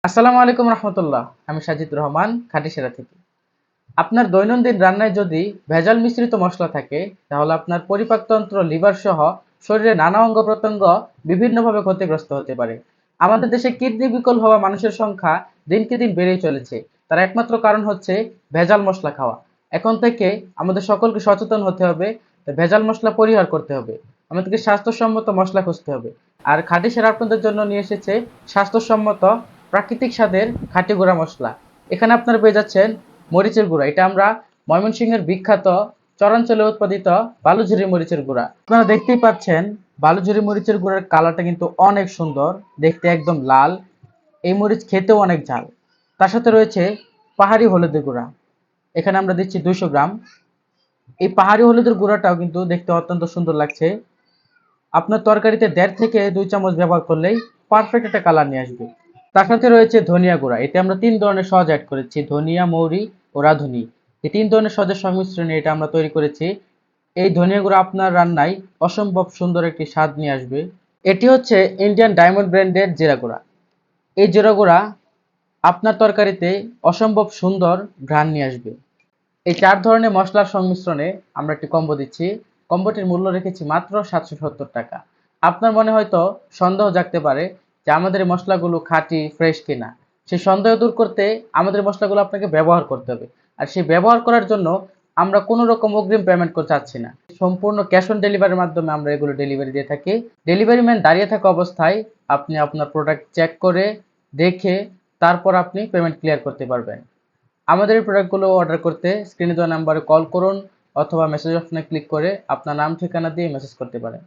আসসালামু আলাইকুম রহমতুল্লাহ। আমি সাজিদুর রহমান, খাটিসেরা থেকে। আপনার দৈনন্দিন রান্নায় যদি ভেজাল মিশ্রিত মশলা থাকে, তাহলে আপনার পরিপাকতন্ত্র, লিভার সহ শরীরের নানা অঙ্গ প্রত্যঙ্গ বিভিন্নভাবে ক্ষতিগ্রস্ত হতে পারে। আমাদের দেশে কিডনি বিকল হওয়া মানুষের সংখ্যা দিনকে দিন বেড়েই চলেছে। তার একমাত্র কারণ হচ্ছে ভেজাল মশলা খাওয়া। এখন থেকে আমাদের সকলকে সচেতন হতে হবে, ভেজাল মশলা পরিহার করতে হবে। আমাদেরকে স্বাস্থ্যসম্মত মশলা খুঁজতে হবে। আর খাটিসেরা আপনাদের জন্য নিয়ে এসেছে স্বাস্থ্যসম্মত প্রাকৃতিক স্বাদের খাঁটি গুঁড়া মশলা। এখানে আপনারা পেয়ে যাচ্ছেন মরিচের গুঁড়া। এটা আমরা ময়মনসিংহের বিখ্যাত চরাঞ্চলে উৎপাদিত বালুঝুরি মরিচের গুঁড়া। আপনারা দেখতেই পাচ্ছেন বালুঝুরি মরিচের গুঁড়ার কালারটা কিন্তু অনেক সুন্দর, দেখতে একদম লাল। এই মরিচ খেতেও অনেক ঝাল। তার সাথে রয়েছে পাহাড়ি হলুদের গুঁড়া। এখানে আমরা দিচ্ছি 200 গ্রাম। এই পাহাড়ি হলুদের গুঁড়াটাও কিন্তু দেখতে অত্যন্ত সুন্দর লাগছে। আপনার তরকারিতে 1.5 থেকে 2 চামচ ব্যবহার করলেই পারফেক্ট একটা কালার নিয়ে আসবে। তার সাথে রয়েছে ধনিয়া গুঁড়া। এতে আমরা 3 ধরনের সস অ্যাড করেছি, ধনিয়া, মৌরি ও রাঁধুনি। এই 3 ধরনের সসের সংমিশ্রণে এটা আমরা তৈরি করেছি। এই ধনিয়া গুঁড়া আপনার রান্নায় অসম্ভব সুন্দর একটি স্বাদ নিয়ে আসবে। এটি হচ্ছে ইন্ডিয়ান ডায়মন্ড ব্র্যান্ডের জিরা গুঁড়া। এই জিরা গুঁড়া আপনার তরকারিতে অসম্ভব সুন্দর ঘ্রাণ নিয়ে আসবে। এই 4 ধরনের মসলার সংমিশ্রণে আমরা একটি কম্বো দিচ্ছি। কম্বোটির মূল্য রেখেছি মাত্র 770 টাকা। আপনার মনে হয়তো সন্দেহ জাগতে পারে যে আমাদের এই মসলাগুলো খাঁটি, ফ্রেশ কিনা। সেই সন্দেহ দূর করতে আমাদের মসলাগুলো আপনাকে ব্যবহার করতে হবে। আর সেই ব্যবহার করার জন্য আমরা কোনো রকম অগ্রিম পেমেন্ট করতে চাচ্ছি না। সম্পূর্ণ ক্যাশ অন ডেলিভারির মাধ্যমে আমরা এগুলো ডেলিভারি দিয়ে থাকি। ডেলিভারি ম্যান দাঁড়িয়ে থাকা অবস্থায় আপনি আপনার প্রোডাক্ট চেক করে, দেখে, তারপর আপনি পেমেন্ট ক্লিয়ার করতে পারবেন। আমাদের এই প্রোডাক্টগুলো অর্ডার করতে স্ক্রিনে দেওয়া নাম্বারে কল করুন অথবা মেসেজ অপশনে ক্লিক করে আপনার নাম ঠিকানা দিয়ে মেসেজ করতে পারেন।